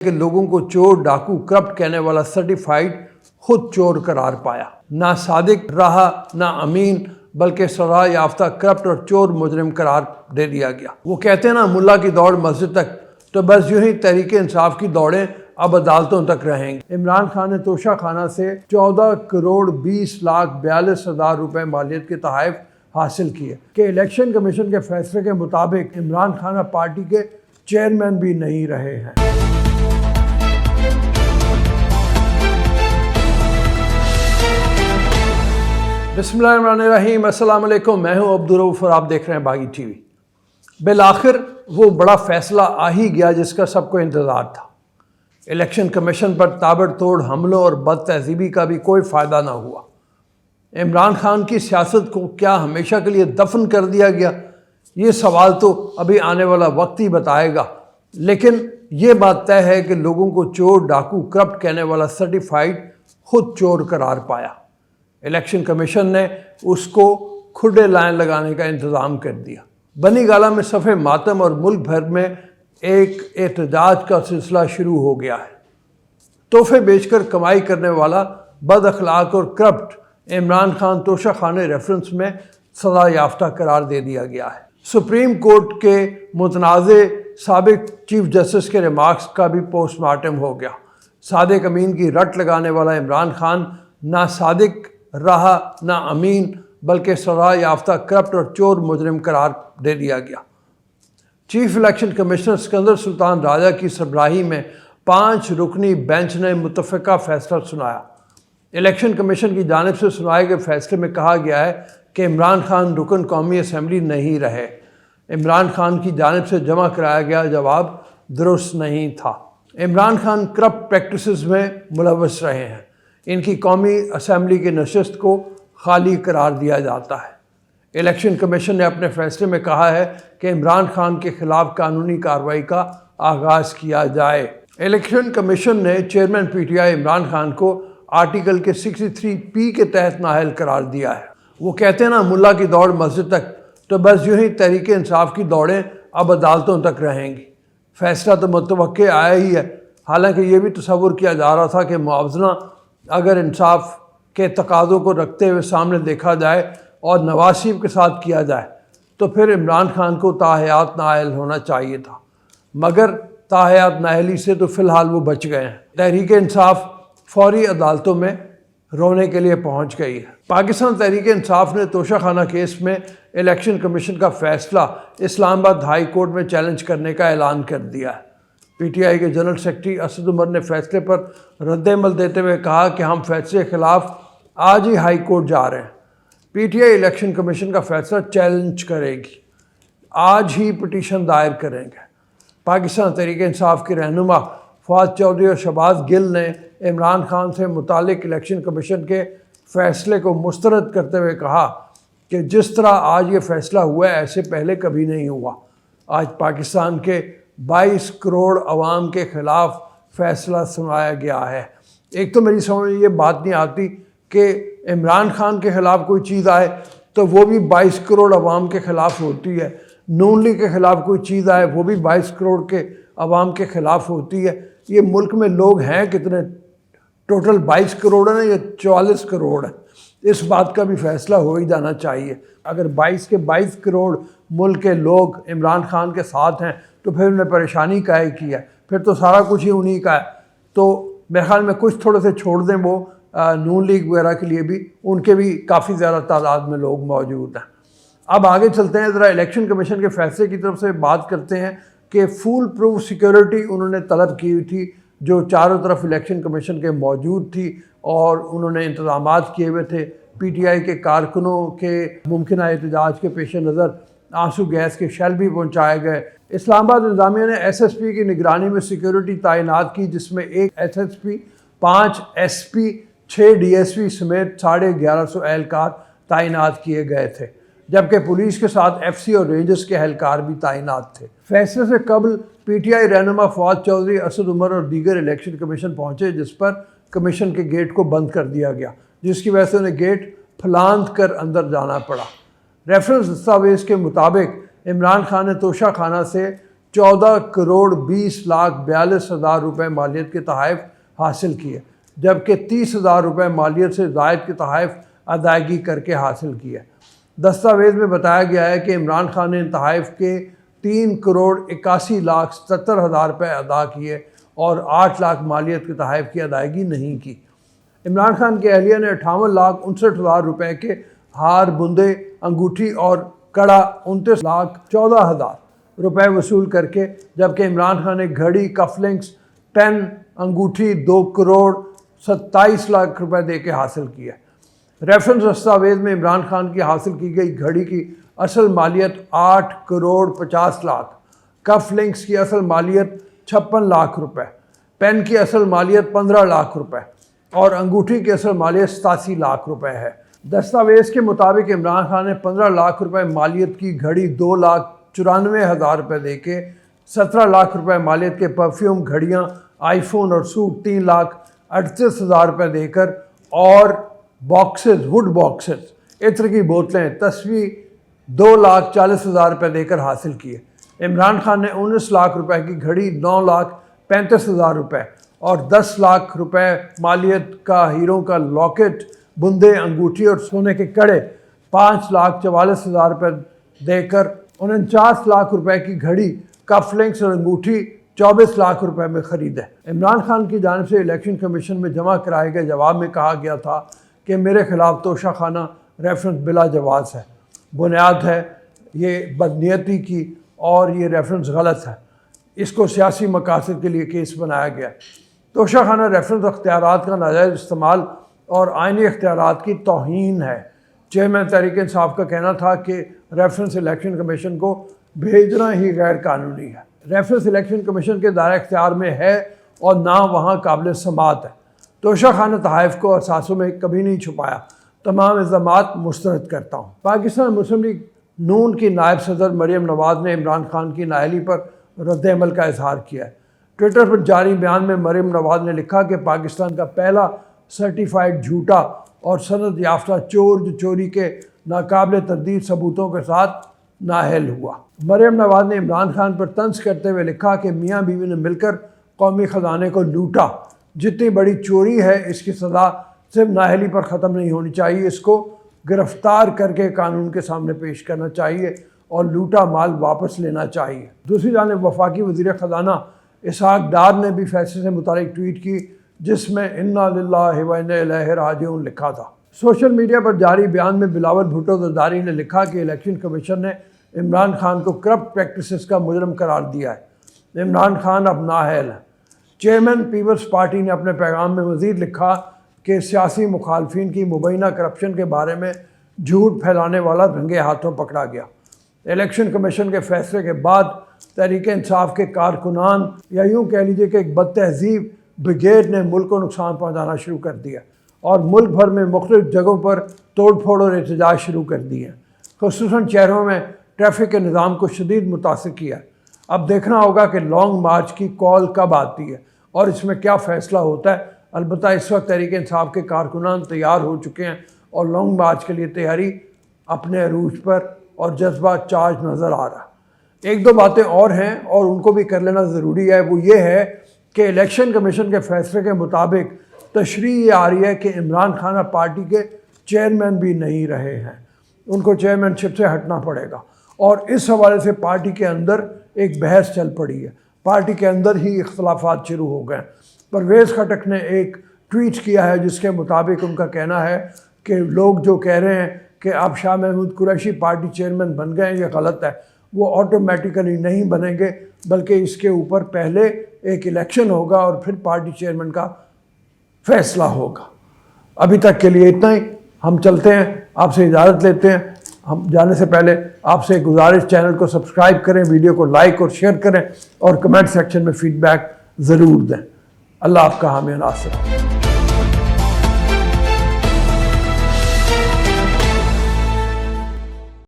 کہ لوگوں کو چور ڈاکو کرپٹ کہنے والا سرٹیفائیڈ خود چور قرار پایا۔ نہ صادق رہا نہ امین، بلکہ سزا یافتہ کرپٹ اور چور مجرم قرار دے دیا گیا۔ وہ کہتے ہیں نا ملا کی دوڑ مسجد تک، تو بس یوں ہی تحریک انصاف کی دوڑیں اب عدالتوں تک رہیں گی۔ عمران خان نے توشہ خانہ سے 14 کروڑ 20 لاکھ 42 ہزار روپے مالیت کے تحائف حاصل کیے کہ الیکشن کمیشن کے فیصلے کے مطابق عمران خان پارٹی کے چیئرمین بھی نہیں رہے ہیں۔ بسم اللہ الرحمن الرحیم، السلام علیکم، میں ہوں عبدالرؤف اور آپ دیکھ رہے ہیں باغی ٹی وی۔ بالآخر وہ بڑا فیصلہ آ ہی گیا جس کا سب کو انتظار تھا۔ الیکشن کمیشن پر تابڑ توڑ حملوں اور بد تہذیبی کا بھی کوئی فائدہ نہ ہوا۔ عمران خان کی سیاست کو کیا ہمیشہ کے لیے دفن کر دیا گیا؟ یہ سوال تو ابھی آنے والا وقت ہی بتائے گا، لیکن یہ بات طے ہے کہ لوگوں کو چور ڈاکو کرپٹ کہنے والا سرٹیفائیڈ خود چور قرار پایا۔ الیکشن کمیشن نے اس کو کھڈے لائن لگانے کا انتظام کر دیا۔ بنی گالہ میں صف ماتم اور ملک بھر میں ایک احتجاج کا سلسلہ شروع ہو گیا ہے۔ تحفے بیچ کر کمائی کرنے والا بد اخلاق اور کرپٹ عمران خان توشہ خانے ریفرنس میں سزا یافتہ قرار دے دیا گیا ہے۔ سپریم کورٹ کے متنازع سابق چیف جسٹس کے ریمارکس کا بھی پوسٹ مارٹم ہو گیا۔ صادق امین کی رٹ لگانے والا عمران خان نہ صادق رہا نہ امین، بلکہ سزا یافتہ کرپٹ اور چور مجرم قرار دے دیا گیا۔ چیف الیکشن کمشنر سکندر سلطان راجہ کی سربراہی میں 5 رکنی بینچ نے متفقہ فیصلہ سنایا۔ الیکشن کمیشن کی جانب سے سنائے گئے فیصلے میں کہا گیا ہے کہ عمران خان رکن قومی اسمبلی نہیں رہے۔ عمران خان کی جانب سے جمع کرایا گیا جواب درست نہیں تھا۔ عمران خان کرپٹ پریکٹسز میں ملوث رہے ہیں۔ ان کی قومی اسمبلی کی نشست کو خالی قرار دیا جاتا ہے۔ الیکشن کمیشن نے اپنے فیصلے میں کہا ہے کہ عمران خان کے خلاف قانونی کارروائی کا آغاز کیا جائے۔ الیکشن کمیشن نے chairman P T I Imran Khan کو آرٹیکل کے 63(p) کے تحت نااہل قرار دیا ہے۔ وہ کہتے ہیں نا ملا کی دوڑ مسجد تک، تو بس یوں ہی تحریک انصاف کی دوڑیں اب عدالتوں تک رہیں گی۔ فیصلہ تو متوقع آیا ہی ہے، حالانکہ یہ بھی تصور کیا جا رہا تھا کہ موازنہ اگر انصاف کے تقاضوں کو رکھتے ہوئے سامنے دیکھا جائے اور نواز شریف کے ساتھ کیا جائے تو پھر عمران خان کو تاحیات نااہل ہونا چاہیے تھا، مگر تاحیات نااہلی سے تو فی الحال وہ بچ گئے ہیں۔ تحریک انصاف فوری عدالتوں میں رونے کے لیے پہنچ گئی ہے۔ پاکستان تحریک انصاف نے توشہ خانہ کیس میں الیکشن کمیشن کا فیصلہ اسلام آباد ہائی کورٹ میں چیلنج کرنے کا اعلان کر دیا ہے۔ پی ٹی آئی کے جنرل سیکرٹری اسد عمر نے فیصلے پر رد عمل دیتے ہوئے کہا کہ ہم فیصلے کے خلاف آج ہی ہائی کورٹ جا رہے ہیں۔ P T I election commission کا فیصلہ چیلنج کرے گی، آج ہی پٹیشن دائر کریں گے۔ پاکستان تحریک انصاف کے رہنما فواد چودھری اور شہباز گل نے عمران خان سے متعلق الیکشن کمیشن کے فیصلے کو مسترد کرتے ہوئے کہا کہ جس طرح آج یہ فیصلہ ہوا ہے ایسے پہلے کبھی نہیں ہوا۔ آج پاکستان کے 22 کروڑ عوام کے خلاف فیصلہ سنایا گیا ہے۔ ایک تو میری سمجھ یہ بات نہیں آتی کہ عمران خان کے خلاف کوئی چیز آئے تو وہ بھی 22 کروڑ عوام کے خلاف ہوتی ہے، نون لیگ کے خلاف کوئی چیز آئے وہ بھی 22 کروڑ کے عوام کے خلاف ہوتی ہے۔ یہ ملک میں لوگ ہیں کتنے؟ ٹوٹل 22 کروڑ ہیں یا 44 کروڑ ہیں؟ اس بات کا بھی فیصلہ ہو ہی جانا چاہیے۔ اگر 22 کے 22 کروڑ ملک کے لوگ عمران خان کے ساتھ ہیں تو پھر انہیں پریشانی کاہے کی ہے؟ پھر تو سارا کچھ ہی انہی کا ہے۔ تو میرے خیال میں کچھ تھوڑے سے چھوڑ دیں، وہ نون لیگ وغیرہ کے لیے بھی ان کے بھی کافی زیادہ تعداد میں لوگ موجود ہیں۔ اب آگے چلتے ہیں، ذرا الیکشن کمیشن کے فیصلے کی طرف سے بات کرتے ہیں کہ فول پروف سیکیورٹی انہوں نے طلب کی ہوئی تھی جو چاروں طرف الیکشن کمیشن کے موجود تھی، اور انہوں نے انتظامات کیے ہوئے تھے۔ پی ٹی آئی کے کارکنوں کے ممکنہ احتجاج کے پیش نظر آنسو گیس کے شیل بھی پہنچائے گئے۔ اسلام آباد انتظامیہ نے ایس ایس پی کی نگرانی میں سیکیورٹی تعینات کی، جس میں 1 S S P, 5 S P, 6 D S P سمیت 1150 اہلکار تعینات کیے گئے تھے، جبکہ پولیس کے ساتھ ایف سی اور رینجرز کے اہلکار بھی تعینات تھے۔ فیصلے سے قبل پی ٹی آئی رہنما فواد چودھری، اسد عمر اور دیگر الیکشن کمیشن پہنچے، جس پر کمیشن کے گیٹ کو بند کر دیا گیا، جس کی وجہ سے انہیں گیٹ پھلاند کر اندر جانا پڑا۔ ریفرنس دستاویز کے مطابق عمران خان نے توشہ خانہ سے 14 کروڑ 20 لاکھ 42 ہزار روپے مالیت کے تحائف حاصل کیے، جبکہ 30 ہزار روپے مالیت سے زائد کے تحائف ادائیگی کر کے حاصل کیے۔ دستاویز میں بتایا گیا ہے کہ عمران خان نے ان تحائف کے 3 کروڑ 81 لاکھ 77 ہزار روپے ادا کیے اور 8 لاکھ مالیت کے تحائف کی ادائیگی نہیں کی۔ عمران خان کے اہلیہ نے 58 لاکھ 59 ہزار روپے کے ہار، بندے، انگوٹھی اور کڑا 29 لاکھ 14 ہزار روپے وصول کر کے، جبکہ عمران خان نے گھڑی، کف لنکس، پین، انگوٹھی 2 کروڑ 27 لاکھ روپے دے کے حاصل کیا۔ ریفرنس دستاویز میں عمران خان کی حاصل کی گئی گھڑی کی اصل مالیت 8 کروڑ 50 لاکھ، کف لنکس کی اصل مالیت 56 لاکھ روپے، پین کی اصل مالیت 15 لاکھ روپے اور انگوٹھی کی اصل مالیت 87 لاکھ روپے ہے۔ دستاویز کے مطابق عمران خان نے 15 لاکھ روپے مالیت کی گھڑی 2 لاکھ 94 ہزار روپے دے کے، 17 لاکھ روپے مالیت کے پرفیوم، گھڑیاں، آئی فون اور سوٹ 3 لاکھ 38 ہزار روپے دے کر، اور باکسز، وڈ باکسز، عطر کی بوتلیں، تصویر 2 لاکھ 40 ہزار روپے دے کر حاصل کیے۔ عمران خان نے 19 لاکھ روپے کی گھڑی، 9 لاکھ 35 ہزار روپے اور 10 لاکھ روپے مالیت کا ہیروں کا لاکٹ، بندے، انگوٹھی اور سونے کے کڑے 5 لاکھ 44 ہزار روپے دے کر، 49 لاکھ روپے کی گھڑی، کف لنکس اور انگوٹھی 24 لاکھ روپے میں خریدے۔ عمران خان کی جانب سے الیکشن کمیشن میں جمع کرائے گئے جواب میں کہا گیا تھا کہ میرے خلاف توشہ خانہ ریفرنس بلا جواز ہے، بنیاد ہے یہ بدنیتی کی اور یہ ریفرنس غلط ہے، اس کو سیاسی مقاصد کے لیے کیس بنایا گیا۔ توشہ خانہ ریفرنس اختیارات کا ناجائز استعمال اور آئینی اختیارات کی توہین ہے۔ چیئرمین تحریک انصاف کا کہنا تھا کہ ریفرنس الیکشن کمیشن کو بھیجنا ہی غیر قانونی ہے۔ ریفرنس الیکشن کمیشن کے دائرہ اختیار میں ہے اور نہ وہاں قابل سماعت ہے۔ توشہ خانہ تحائف کو اثاثوں میں کبھی نہیں چھپایا، تمام الزامات مسترد کرتا ہوں۔ پاکستان مسلم لیگ نون کی نائب صدر مریم نواز نے عمران خان کی نااہلی پر رد عمل کا اظہار کیا ہے۔ ٹویٹر پر جاری بیان میں مریم نواز نے لکھا کہ پاکستان کا پہلا سرٹیفائیڈ جھوٹا اور سند یافتہ چور جو چوری کے ناقابل تردید ثبوتوں کے ساتھ نااہل ہوا۔ مریم نواز نے عمران خان پر طنز کرتے ہوئے لکھا کہ میاں بیوی نے مل کر قومی خزانے کو لوٹا، جتنی بڑی چوری ہے اس کی سزا صرف نااہلی پر ختم نہیں ہونی چاہیے، اس کو گرفتار کر کے قانون کے سامنے پیش کرنا چاہیے اور لوٹا مال واپس لینا چاہیے۔ دوسری جانب وفاقی وزیر خزانہ اسحاق ڈار نے بھی فیصلے سے متعلق ٹویٹ کی، جس میں انا للہ و انا الیہ راجعون لکھا تھا۔ سوشل میڈیا پر جاری بیان میں بلاول بھٹو زرداری نے لکھا کہ الیکشن کمیشن نے عمران خان کو کرپٹ پریکٹسز کا مجرم قرار دیا ہے، عمران خان اب نااہل ہے۔ چیئرمین پیپلز پارٹی نے اپنے پیغام میں مزید لکھا کہ سیاسی مخالفین کی مبینہ کرپشن کے بارے میں جھوٹ پھیلانے والا رنگے ہاتھوں پکڑا گیا۔ الیکشن کمیشن کے فیصلے کے بعد تحریک انصاف کے کارکنان، یا یوں کہہ لیجیے کہ ایک بد تہذیب بریگیڈ نے ملک کو نقصان پہنچانا شروع کر دیا اور ملک بھر میں مختلف جگہوں پر توڑ پھوڑ اور احتجاج شروع کر دیے، خصوصاً شہروں میں ٹریفک کے نظام کو شدید متاثر کیا۔ اب دیکھنا ہوگا کہ لانگ مارچ کی کال کب آتی ہے اور اس میں کیا فیصلہ ہوتا ہے۔ البتہ اس وقت تحریک انصاف کے کارکنان تیار ہو چکے ہیں اور لانگ مارچ کے لیے تیاری اپنے عروج پر اور جذبہ چارج نظر آ رہا۔ ایک دو باتیں اور ہیں اور ان کو بھی کر لینا ضروری ہے، وہ یہ ہے کہ الیکشن کمیشن کے فیصلے کے مطابق تشریح یہ آ رہی ہے کہ عمران خان پارٹی کے چیئرمین بھی نہیں رہے ہیں، ان کو چیئرمین شپ سے ہٹنا پڑے گا، اور اس حوالے سے پارٹی کے اندر ایک بحث چل پڑی ہے، پارٹی کے اندر ہی اختلافات شروع ہو گئے۔ پرویز خٹک نے ایک ٹویٹ کیا ہے جس کے مطابق ان کا کہنا ہے کہ لوگ جو کہہ رہے ہیں کہ اب شاہ محمود قریشی پارٹی چیئرمین بن گئے ہیں، یہ غلط ہے، وہ آٹومیٹیکلی نہیں بنیں گے، بلکہ اس کے اوپر پہلے ایک الیکشن ہوگا اور پھر پارٹی چیئرمین کا فیصلہ ہوگا۔ ابھی تک کے لیے اتنا ہی، ہم چلتے ہیں، آپ سے اجازت لیتے ہیں۔ ہم جانے سے پہلے آپ سے گزارش، چینل کو سبسکرائب کریں، ویڈیو کو لائک اور شیئر کریں اور کمنٹ سیکشن میں فیڈ بیک ضرور دیں۔ اللہ آپ کا حامی و ناصر۔